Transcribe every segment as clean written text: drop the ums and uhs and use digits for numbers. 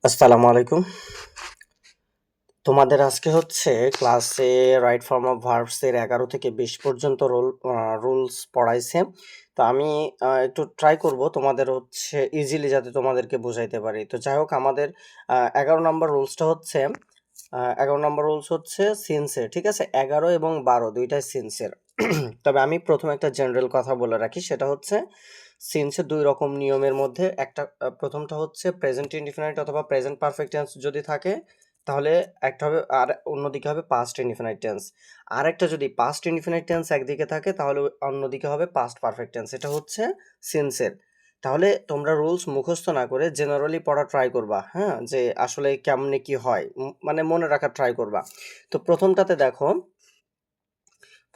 আসসালামু আলাইকুম। তোমাদের আজকে হচ্ছে ক্লাসে রাইট ফর্ম অফ ভার্বস এর 11 থেকে 20 পর্যন্ত রুলস পড়াইছে। তো আমি একটু ট্রাই করব তোমাদের হচ্ছে ইজিলি যাতে তোমাদেরকে বোঝাইতে পারি। তো যাই হোক আমাদের 11 নম্বর রুলসটা হচ্ছে 11 নম্বর রুলস হচ্ছে সিন্সের, ঠিক আছে? 11 এবং 12 দুইটাই সিন্সের। তবে আমি প্রথমে একটা জেনারেল কথা বলে রাখি, সেটা হচ্ছে সিন্সের দুই রকম নিয়মের মধ্যে একটা প্রথমটা হচ্ছে প্রেজেন্ট ইনডিফিনাইট অথবা প্রেজেন্ট পারফেক্ট টেন্স যদি থাকে তাহলে একটা হবে, আর অন্যদিকে হবে পাস্ট ইনডিফিনাইট টেন্স। আর একটা যদি পাস্ট ইনডিফিনাইট টেন্স একদিকে থাকে তাহলে অন্যদিকে হবে পাস্ট পারফেক্ট টেন্স। এটা হচ্ছে সিন্সের। তাহলে তোমরা রুলস মুখস্থ না করে জেনারেলি পড়া ট্রাই করবা, হ্যাঁ, যে আসলে কেমনে কি হয়, মানে মনে রাখার ট্রাই করবা। তো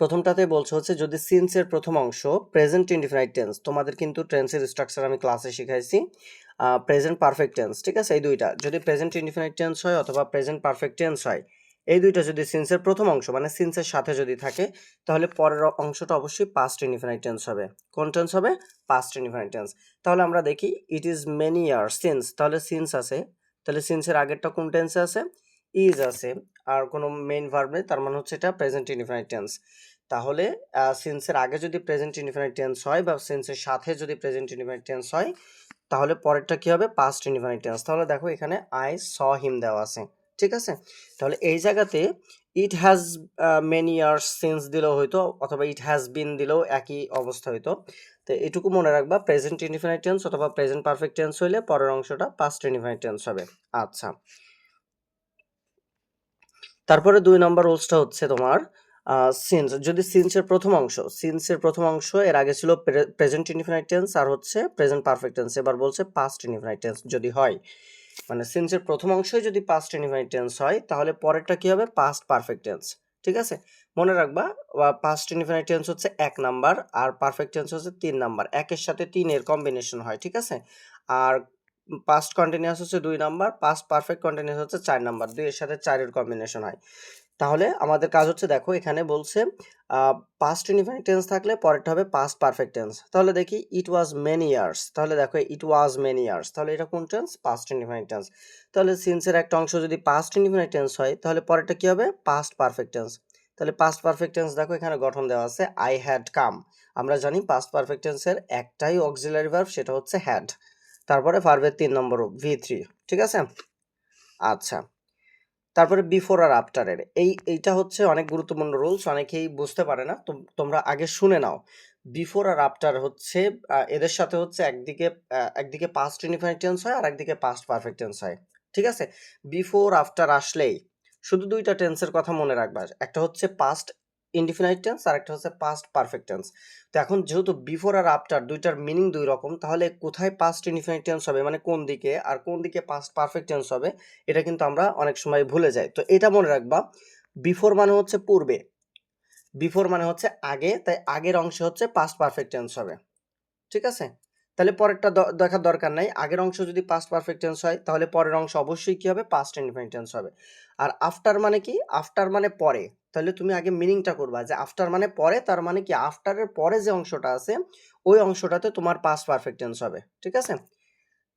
প্রথমটাতে বলছে হচ্ছে যদি সিন্সের প্রথম অংশ প্রেজেন্ট ইনডিফিনাইট টেন্স, তোমাদের কিন্তু টেন্সের স্ট্রাকচার আমি ক্লাসে শিখাইছি। প্রেজেন্ট পারফেক্ট টেন্স, ঠিক আছে? এই দুইটা যদি প্রেজেন্ট ইনডিফিনাইট টেন্স হয় অথবা প্রেজেন্ট পারফেক্ট টেন্স হয়, এই দুইটা যদি সিন্সের প্রথম অংশ মানে সিন্সের সাথে যদি থাকে তাহলে পরের অংশটা অবশ্যই পাস্ট ইনডিফিনাইট টেন্স হবে। কোন টেন্স হবে? Past indefinite tense. তাহলে আমরা দেখি it is many years since, তাহলে সিন্স আছে, তাহলে সিন্সের আগেরটা কোন টেন্সে আছে? ইজ আছে, আর কোনো মেইন ভার্ব নেই, তার মানে হচ্ছে এটা প্রেজেন্ট ইনডিফিনাইট টেন্স। তাহলে সিন্সের আগে যদি প্রেজেন্ট ইনডিফিনাইট টেন্স হয় বা সিন্সের সাথে যদি প্রেজেন্ট ইনডিফিনাইট টেন্স হয় তাহলে পরেরটা কি হবে? Past indefinite tense. তাহলে দেখো এখানে আই স হিম দেওয়া আছে, ঠিক আছে? তাহলে এই জায়গাতে it has many years since দিলেও হয়তো, অথবা ইট হ্যাজ বিন দিলেও একই অবস্থা হইতো। তো এটুকু মনে রাখবা, প্রেজেন্ট ইনডিফিনাইট টেন্স অথবা প্রেজেন্ট পারফেক্ট টেন্স হইলে পরের অংশটা পাস্ট ইনডিফিনাইট টেন্স হবে। আচ্ছা, তারপরে 2 নম্বর রুলসটা হচ্ছে তোমার সিন্স, যদি সিন্সের প্রথম অংশ এর আগে ছিল প্রেজেন্ট ইনডিফিনাইট টেন্স আর হচ্ছে প্রেজেন্ট পারফেক্ট টেন্স, এবার বলছে পাস্ট ইনডিফিনাইট টেন্স যদি হয়, মানে সিন্সের প্রথম অংশই যদি পাস্ট ইনডিফিনাইট টেন্স হয় তাহলে পরেরটা কি হবে? পাস্ট পারফেক্ট টেন্স, ঠিক আছে? মনে রাখবা পাস্ট ইনডিফিনাইট টেন্স হচ্ছে 1 নাম্বার আর পারফেক্ট টেন্স হচ্ছে 3 নাম্বার, একের সাথে 3 এর কম্বিনেশন হয়, ঠিক আছে? আর পাস্ট কন্টিনিউয়াস হচ্ছে 2 নাম্বার, পাস্ট পারফেক্ট কন্টিনিউয়াস হচ্ছে 4 নাম্বার, 2 এর সাথে 4 এর কম্বিনেশন হয়। তাহলে আমাদের কাজ হচ্ছে, দেখো এখানে বলছে পাস্ট ইনডিফিনিট টেন্স থাকলে পরেরটা হবে পাস্ট পারফেক্ট টেন্স। তাহলে দেখি ইট ওয়াজ মেনি ইয়ার্স, তাহলে দেখো ইট ওয়াজ মেনি ইয়ার্স, তাহলে এটা কোন টেন্স? Past indefinite tense. তাহলে সিন্সের একটা অংশ যদি পাস্ট ইনডিফিনিট টেন্স হয় তাহলে পরেরটা কি হবে? Past perfect tense. তাহলে পাস্ট পারফেক্ট টেন্স দেখো এখানে গঠন দেওয়া আছে আই হ্যাড কাম। আমরা জানি পাস্ট পারফেক্ট টেন্সের একটাই অক্সিলারি ভার্ব, সেটা হচ্ছে হ্যাড, তারপরে ভার্বের 3 নম্বর V3, ঠিক আছে? আচ্ছা, তারপরে বিফোর আর আফটারের এইটা হচ্ছে অনেক গুরুত্বপূর্ণ রুলস, অনেকেই বুঝতে পারে না, তো তোমরা আগে শুনে নাও। বিফোর আর আফটার হচ্ছে এদের সাথে হচ্ছে একদিকে পাস্ট ইনডিফিনিট টেন্স হয় আর একদিকে পাস্ট পারফেক্ট টেন্স হয়, ঠিক আছে? বিফোর আফটার আসলেই শুধু দুইটা টেন্সের কথা মনে রাখবা, একটা হচ্ছে পাস্ট ইনডিফিনিট টেন্স আর একটা হচ্ছে পাস্ট পারফেক্ট টেন্স। তো এখন যেহেতু বিফোর আর আফটার দুইটার মিনিং দুই রকম, তাহলে কোথায় পাস্ট ইনডিফিনিট টেন্স হবে মানে কোন দিকে, আর কোন দিকে পাস্ট পারফেক্ট টেন্স হবে এটা কিন্তু আমরা অনেক সময় ভুলে যাই। তো এটা মনে রাখবা, বিফোর মানে হচ্ছে পূর্বে, বিফোর মানে হচ্ছে আগে, তাই আগের অংশে হচ্ছে পাস্ট পারফেক্ট টেন্স হবে, ঠিক আছে? তাহলে পরেরটা দেখার দরকার নাই, আগের অংশ যদি পাস্ট পারফেক্ট টেন্স হয় তাহলে পরের অংশ অবশ্যই কি হবে? পাস্ট ইনডিফিনিট টেন্স হবে। আর আফটার মানে কি? আফটার মানে পরে, তাহলে তুমি আগে মিনিংটা করবা যে আফটার মানে পরে, তার মানে কি আফটারের পরে যে অংশটা আছে ওই অংশটাতে তোমার পাস্ট পারফেক্ট টেন্স হবে, ঠিক আছে?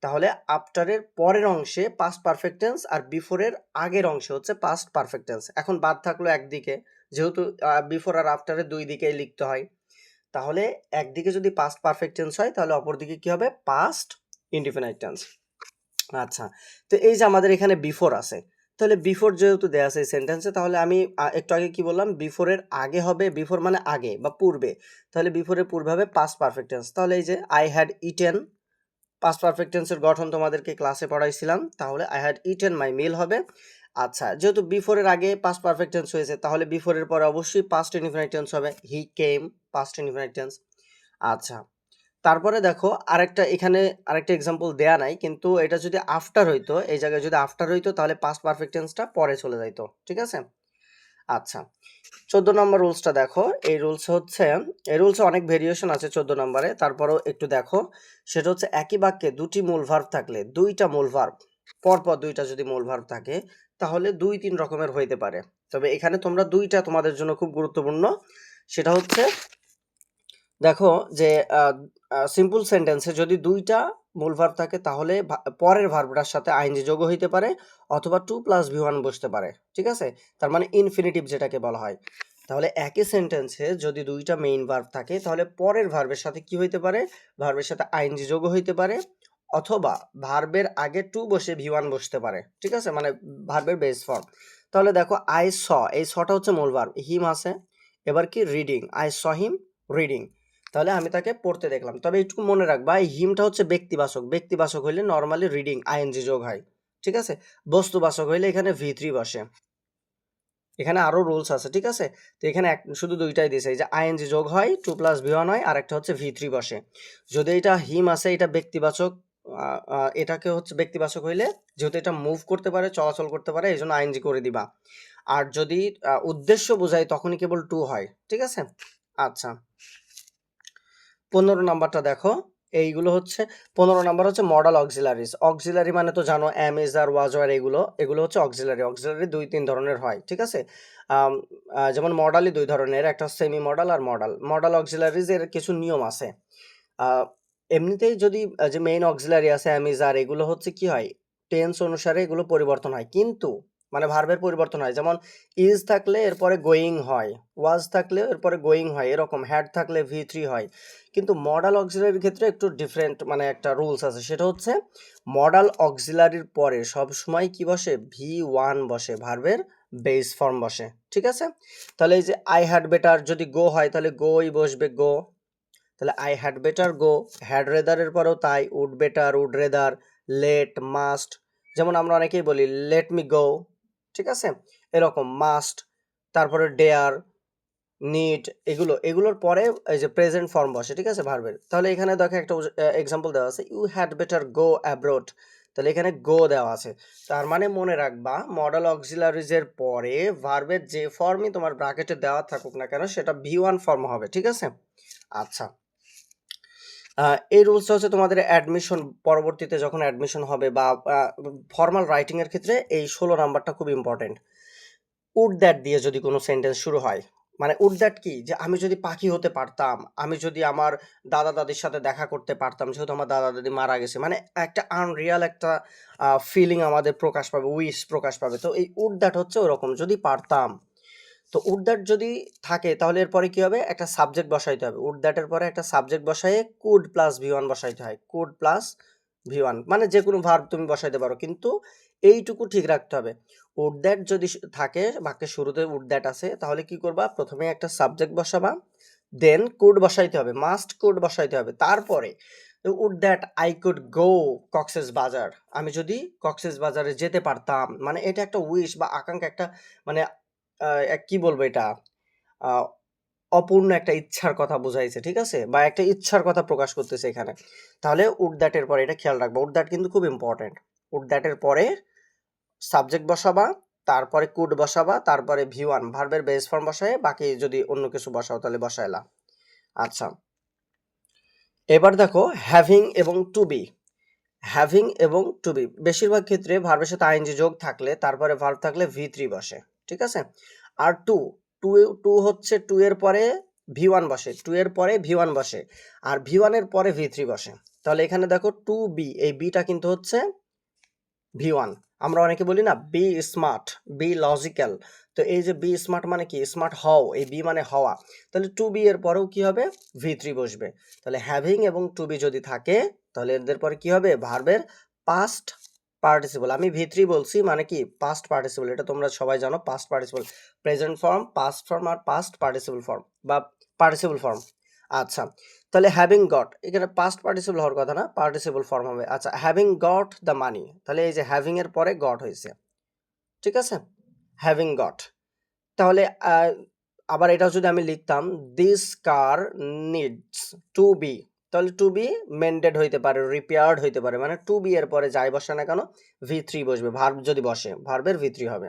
তাহলে আফটারের পরের অংশে পাস্ট পারফেক্ট টেন্স আর বিফোরের আগের অংশে হচ্ছে পাস্ট পারফেক্ট টেন্স। এখন বাদ থাকলো একদিকে, যেহেতু বিফোর আর আফটারের দুই দিকেই লিখতে হয়, তাহলে একদিকে যদি পাস্ট পারফেক্ট টেন্স হয় তাহলে অপরদিকে কি হবে? Past indefinite tense. আচ্ছা, তো এই যে আমাদের এখানে বিফোর আছে, তাহলে বিফোর যেহেতু দেয়া আছে এই সেন্টেন্সে, তাহলে আমি একটু আগে কি বললাম? বিফোরের আগে হবে, বিফোর মানে আগে বা পূর্বে, তাহলে বিফোরের পূর্বে হবে পাস্ট পারফেক্ট টেন্স। তাহলে এই যে I had eaten, past perfect টেন্সের গঠন তোমাদেরকে ক্লাসে পড়াইছিলাম, তাহলে আই হ্যাড ইটেন মাই মিল হবে। আচ্ছা, যেহেতু বিফোর এর আগে পাস্ট পারফেক্ট টেন্স হয়েছে তাহলে বিফোর এর পরে অবশ্যই পাস্ট ইনডিফিনিট টেন্স হবে, হি কেম, পাস্ট ইনডিফিনিট টেন্স। আচ্ছা, তারপরে দেখো এখানে আরেকটা এক্সাম্পল দেয়া নাই, কিন্তু এটা যদি আফটার হইতো, এই জায়গায় যদি আফটার হইতো তাহলে পাস্ট পারফেক্ট টেন্সটা পরে চলে যাইতো, ঠিক আছে? আচ্ছা, 14 নম্বর রুলসটা দেখো, এই রুলসে অনেক ভেরিয়েশন আছে 14 নম্বরে, তারপরেও একটু দেখো। সেটা হচ্ছে একই বাক্যে দুটি মূল ভার্ব থাকলে, দুইটা মূল ভার্ব পরপর দুইটা যদি মূল ভার্ব থাকে তাহলে 2-3 রকমের হইতে পারে। তবে এখানে তোমরা দুইটা তোমাদের জন্য খুব গুরুত্বপূর্ণ, সেটা হচ্ছে দেখো যে সিম্পল সেন্টেন্সে যদি দুইটা মূল ভার্ব থাকে তাহলে পরের ভার্বটার সাথে আইএনজি যোগ হইতে পারে অথবা টু প্লাস ভি ওয়ান বসতে পারে, ঠিক আছে? তার মানে ইনফিনিটিভ যেটাকে বলা হয়। তাহলে একই সেন্টেন্সে যদি দুইটা মেইন ভার্ব থাকে তাহলে পরের ভার্বের সাথে কি হইতে পারে, ভার্বের সাথে আইএনজি যোগ হইতে পারে অথবা ভার্বের আগে টু বসে ভি ওয়ান বসতে পারে, ঠিক আছে? মানে ভার্বের বেস ফর্ম। তাহলে দেখো আই স, এই সটা হচ্ছে মূল ভার্ব, হিম আছে, এবার কি reading, I saw him reading, তাহলে আমি তাকে পড়তে দেখলাম। তবে একটু মনে রাখবা এই হিমটা হচ্ছে ব্যক্তিবাচক, ব্যক্তিবাচক হইলে নর্মালি রিডিং আইএনজি যোগ হয়, ঠিক আছে? বস্তুবাচক হইলে এখানে ভি থ্রি বসে। এখানে আরো রুলস আছে, ঠিক আছে? তো এখানে শুধু দুইটাই দিয়েছে, এই যে আইএনজি যোগ হয় টু প্লাস ভি ওয়ান হয়, আর একটা হচ্ছে ভি থ্রি বসে। যদি এটা হিম আছে এটা ব্যক্তিবাচক, এটাকে হচ্ছে ব্যক্তিবাচক হইলে যেহেতু এটা মুভ করতে পারে, চলাচল করতে পারে, এই জন্য আইএনজি করে দিবা। আর যদি উদ্দেশ্য বোঝায় তখনই কেবল টু হয়, ঠিক আছে? আচ্ছা, 15 নাম্বারটা দেখো। এইগুলো হচ্ছে 15 নাম্বার হচ্ছে মডাল অক্সিলারিজ। অক্সিলারি মানে তো জানো এম ইজ আর ওয়াজ আর, এগুলো হচ্ছে অক্সিলারি। অক্সিলারি দুই তিন ধরনের হয়, ঠিক আছে? যেমন মডালই দুই ধরনের, একটা সেমি মডাল আর মডাল। মডাল অক্সিলারিজ এর কিছু নিয়ম আছে। এমনিতেই যদি যে মেইন অক্সিলারি আছে এম ইজ আর, এগুলো হচ্ছে কি হয়, টেন্স অনুসারে এগুলো পরিবর্তন হয়, কিন্তু মানে ভার্বের পরিবর্তন হয়। যেমন ইজ থাকলে এরপরে গোয়িং হয়, ওয়াজ থাকলে এরপরে গোয়িং হয়, এরকম হ্যাড থাকলে ভি থ্রি হয়। কিন্তু মডাল অক্সিলারির ক্ষেত্রে একটু ডিফারেন্ট, মানে একটা রুলস আছে, সেটা হচ্ছে মডাল অক্সিলারির পরে সব সময় কি বসে, ভি ওয়ান বসে, ভার্বের বেস ফর্ম বসে, ঠিক আছে? তাহলে এই যে আই হ্যাড বেটার যদি গো হয় তাহলে গোই বসবে, গো। তাহলে I had better go, had রেদারের পরেও তাই, would better, would rather, let, must, যেমন আমরা অনেকেই বলি লেট মি গো, ঠিক আছে? এরকম মাস্ট, তারপরে ডেয়ার, নিড, এগুলোর পরে এই যে প্রেজেন্ট ফর্ম বসে, ঠিক আছে, ভার্বের। তাহলে এখানে দেখো একটা এক্সাম্পল দেওয়া আছে, you had better go abroad, তাহলে এখানে গো দেওয়া আছে। তার মানে মনে রাখবা মডাল অক্সিলারিজের পরে ভার্বের যে ফর্মই তোমার ব্র্যাকেটে দেওয়া থাকুক না কেন সেটা ভি ওয়ান ফর্ম হবে, ঠিক আছে? আচ্ছা, এই রুলসটা হচ্ছে তোমাদের অ্যাডমিশন, পরবর্তীতে যখন অ্যাডমিশন হবে বা ফর্মাল রাইটিং এর ক্ষেত্রে এই 16 নাম্বারটা খুব ইম্পর্টেন্ট। উড দ্যাট দিয়ে যদি কোনো সেন্টেন্স শুরু হয়, মানে উড দ্যাট কি, যে আমি যদি পাখি হতে পারতাম, আমি যদি আমার দাদা দাদির সাথে দেখা করতে পারতাম, যেহেতু আমার দাদা দাদি মারা গেছে, মানে একটা আনরিয়াল একটা ফিলিং আমাদের প্রকাশ পাবে, উইশ প্রকাশ পাবে। তো এই উড দ্যাট হচ্ছে ওরকম, যদি পারতাম। তো উড দ্যাট যদি থাকে তাহলে এরপরে কি হবে, একটা সাবজেক্ট বসাইতে হবে। উড দ্যাটের পরে একটা সাবজেক্ট বসাইয়ে কুড প্লাস ভি ওয়ান বসাইতে হয়, কুড প্লাস ভি ওয়ান, মানে যে কোনো ভার্ব তুমি বসাইতে পারো, কিন্তু এইটুকু ঠিক রাখতে হবে। উড দ্যাট যদি থাকে, বাক্যের শুরুতে উড দ্যাট আছে, তাহলে কি করবা, প্রথমে একটা সাবজেক্ট বসাবা, দেন কুড বসাইতে হবে, মাস্ট কুড বসাইতে হবে। তারপরে would that I could go Cox's Bazar, আমি যদি কক্সেস বাজারে যেতে পারতাম, মানে এটা একটা উইশ বা আকাঙ্ক্ষা, একটা মানে কি বলবো এটা, আহ, অপূর্ণ একটা ইচ্ছার কথা বোঝাইছে, ঠিক আছে? বা একটা ইচ্ছার কথা প্রকাশ করতেছে এখানে। তাহলে উড দ্যাটের পরে এটা খেয়াল রাখবো, উড দ্যাট কিন্তু খুব ইম্পর্টেন্ট। উড দ্যাটের পরে সাবজেক্ট বসাবা, তারপরে কুড বসাবা, তারপরে ভি ওয়ান ভার্বের বেস ফর্ম বসায়, বাকি যদি অন্য কিছু বসাও তাহলে বসাইলা। আচ্ছা, এবার দেখো হ্যাভিং এবং টু বি। হ্যাভিং এবং টু বি বেশিরভাগ ক্ষেত্রে ভার্বের সাথে আইএনজি যোগ থাকলে তারপরে ভার্ব থাকলে ভি থ্রি বসে, ঠিক আছে? আর টু টু টু হচ্ছে টু এর পরে ভি ওয়ান বসে, টু এর পরে ভি ওয়ান বসে, আর ভি ওয়ানের পরে ভি থ্রি বসে। তাহলে এখানে দেখো টু বি, এই বিটা কিন্তু হচ্ছে ভি ওয়ান। আমরা অনেকে বলি না বি স্মার্ট, বি লজিক্যাল, তো এই যে বি স্মার্ট মানে কি, স্মার্ট হও, এই বি মানে হওয়া। তাহলে টু বি এর পরেও কি হবে, ভি থ্রি বসবে। তাহলে হ্যাভিং এবং টু বি যদি থাকে তাহলে এদের পরে কি হবে, ভার্বের পাস্ট পার্টিসিপল। আমি ভি থ্রি বলছি মানে কি, পাস্ট পার্টিসিপল, এটা তোমরা সবাই জানো। Past participle, present form, past form আর পাস্ট পার্টিসিপল ফর্ম বা পার্টিসিপল ফর্ম। আচ্ছা, তাহলে হ্যাভিং গট, এখানে পাস্ট পার্টিসিপল হওয়ার কথা না, পার্টিসিপল ফর্ম হবে। আচ্ছা, হ্যাভিং গট দ্য মানি, তাহলে এই যে হ্যাভিং এর পরে গট হয়েছে, ঠিক আছে? Having got. তাহলে আবার এটা যদি আমি লিখতাম this car needs to be, তাহলে টু বি মেন্টেড হইতে পারে, রিপেয়ার্ড হইতে পারে, মানে টু বি এর পরে যাই বসে না কেন ভি থ্রি বসবে, ভার্ব যদি বসে ভার্বের ভি থ্রি হবে।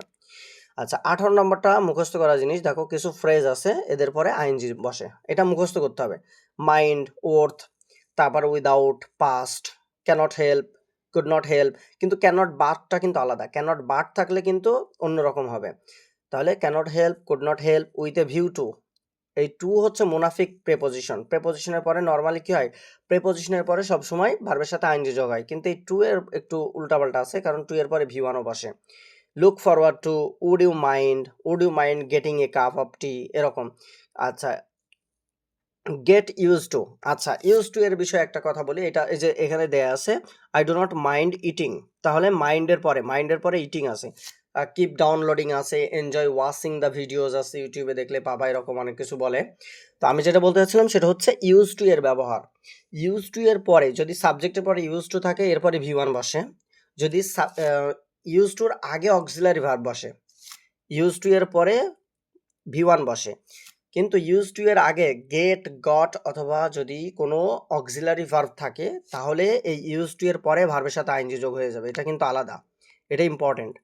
আচ্ছা, 18 নম্বরটা মুখস্থ করা জিনিস। দেখো কিছু ফ্রেজ আছে এদের পরে আইএনজি বসে, এটা মুখস্থ করতে হবে। মাইন্ড, ওর্থ, তারপর without, past, cannot help, could not help. কিন্তু ক্যানট বাটটা কিন্তু আলাদা, ক্যানট বাট থাকলে কিন্তু অন্যরকম হবে। তাহলে cannot help, could not help, with a view to, এই টু হচ্ছে মুনাফিক প্রেপোজিশন। প্রেপোজিশনের পরে নর্মালি কি হয়, প্রেপোজিশনের পরে সবসময় ভার্বের সাথে আইএনজি যোগ হয়, কিন্তু এই টু এর একটু উল্টাপাল্টা আছে, কারণ টু এর পরে ভি ওয়ানও বসে। Look forward to, would you mind getting a cup of tea, এরকম। আচ্ছা, গেট ইউজ টু। আচ্ছা, ইউজ টু এর বিষয়ে একটা কথা বলি, এটা এই যে এখানে দেয়া আছে I do not mind eating, তাহলে মাইন্ডের পরে ইটিং আছে। কিপ ডাউনলোডিং আছে, এনজয় ওয়াচিং দ্য ভিডিওস আছে, ইউটিউবে দেখলে পাবা, এরকম অনেক কিছু বলে। তো আমি যেটা বলতে চাচ্ছিলাম সেটা হচ্ছে ইউজ টু এর ব্যবহার। ইউজ টু এর পরে যদি সাবজেক্টের পরে ইউজ টু থাকে, এরপরে ভি ওয়ান বসে। যদি ইউজ টুর আগে অক্সিলারি ভার্ব বসে, ইউজ টু এর পরে ভি ওয়ান বসে, কিন্তু ইউজ টু এর আগে গেট, গট অথবা যদি কোনো অক্সিলারি ভার্ব থাকে, তাহলে এই ইউজ টু এর পরে ভার্বের সাথে আইএনজি যোগ হয়ে যাবে। এটা কিন্তু আলাদা, এটা ইম্পর্টেন্ট।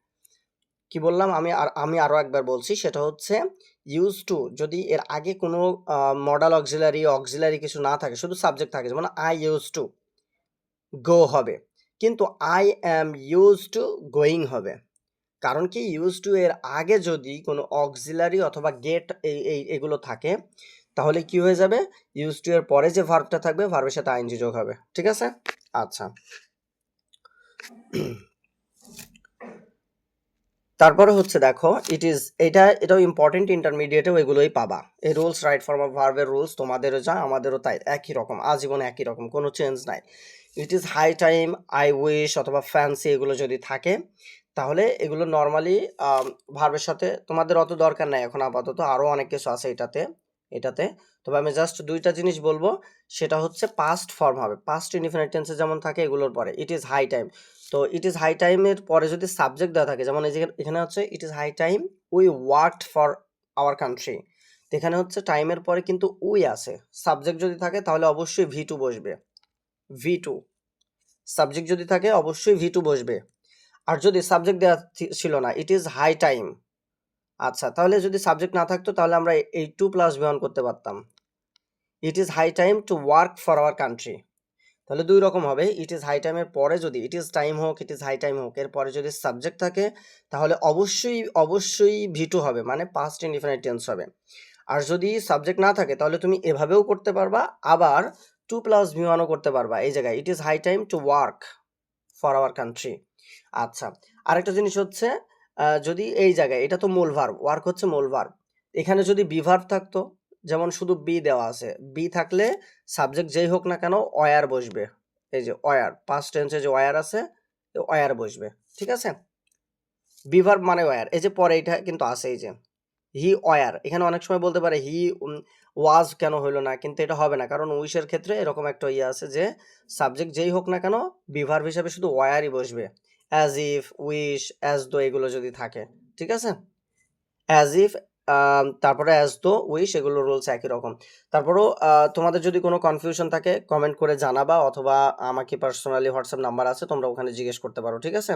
কি বললাম আমি আরও একবার বলছি, সেটা হচ্ছে ইউজ টু যদি এর আগে কোনো মডাল অক্সিলারি কিছু না থাকে, শুধু সাবজেক্ট থাকে, যেমন আই ইউজ টু গো হবে, কিন্তু I am use to going হবে। কারণ কি, ইউজ টু এর আগে যদি কোনো অক্সিলারি অথবা গেট এগুলো থাকে, তাহলে কি হয়ে যাবে, ইউজ টু এর পরে যে ভার্বটা থাকবে, ভার্বের সাথে আইএনজি যোগ হবে। ঠিক আছে? আচ্ছা, তারপরে হচ্ছে দেখো, এটাও ইম্পর্টেন্ট, ইন্টারমিডিয়েটেও এগুলোই পাবা। এই রুলস, রাইট ফর্ম অফ ভার্বের রুলস তোমাদেরও যা আমাদেরও তাই, একই রকম, আজীবন একই রকম, কোনো চেঞ্জ নাই। It is high time, I wish অথবা ফ্যান্সি এগুলো যদি থাকে, তাহলে এগুলো নর্মালি ভার্বের সাথে তোমাদের অত দরকার নাই এখন আপাতত, আরও অনেক কিছু আছে এটাতে। তবে আমি জাস্ট দুইটা জিনিস বলবো, সেটা হচ্ছে পাস্ট ফর্ম হবে, পাস্ট ইনডিফিনিট টেন্সে যেমন থাকে এগুলোর পরে ইট ইজ হাই টাইম। তো ইট ইজ হাই টাইমের পরে যদি সাবজেক্ট দেওয়া থাকে, যেমন এই যে এখানে হচ্ছে it is high time we worked for our country, এখানে হচ্ছে টাইমের পরে কিন্তু উই আছে, সাবজেক্ট যদি থাকে তাহলে অবশ্যই ভি টু বসবে, ভি টু, সাবজেক্ট যদি থাকে অবশ্যই ভি টু বসবে। আর যদি সাবজেক্ট দেওয়া ছিল না, ইট ইজ হাই টাইম, আচ্ছা, তাহলে যদি সাবজেক্ট না থাকতো তাহলে আমরা এই টু প্লাস ভি ওয়ান করতে পারতাম, it is high time to work for our country. তাহলে দুই রকম হবে, ইট ইজ হাই টাইমের পরে যদি ইট ইজ টাইম হোক, ইট ইজ হাই টাইম হোক, এর পরে যদি সাবজেক্ট থাকে, তাহলে অবশ্যই ভি টু হবে, মানে পাস্ট ইনডিফিনিট টেন্স হবে। আর যদি সাবজেক্ট না থাকে, তাহলে তুমি এভাবেও করতে পারবা, আবার টু প্লাস ভি ওয়ানও করতে পারবা। এই জায়গায় it is high time to work for our country. আচ্ছা, আরেকটা জিনিস হচ্ছে, যদি এই জায়গায়, এটা তো মূল ভার্ব, ওয়ার্ক হচ্ছে মূল ভার্ব, এখানে যদি বি ভার্ব থাকতো, যেমন শুধু বি দেওয়া আছে, বি থাকলে সাবজেক্ট যেই হোক না কেন অয়ার বসবে, এই যে অয়ার, পাস্ট টেন্সে যে অয়ার আছে, অয়ার বসবে। ঠিক আছে? বি ভার্ব মানে অয়ার, এই যে পরে এটা কিন্তু আছে, এই যে হি অয়ার, এখানে অনেক সময় বলতে পারে হি ওয়াজ কেন হইলো না, কিন্তু এটা হবে না, কারণ উইশের ক্ষেত্রে এরকম একটা ইয়ে আছে যে সাবজেক্ট যেই হোক না কেন বি ভার্ব হিসাবে শুধু ওয়ারই বসবে, as if, wish, as though এগুলো যদি থাকে। ঠিক আছে? অ্যাজ ইফ, তারপরে অ্যাজ দো, উইশ, এগুলো রুলস একই রকম। তারপরেও তোমাদের যদি কোনো কনফিউশন থাকে কমেন্ট করে জানাবা, অথবা আমাকে পার্সোনালি হোয়াটসঅ্যাপ নাম্বার আছে, তোমরা ওখানে জিজ্ঞেস করতে পারো। ঠিক আছে?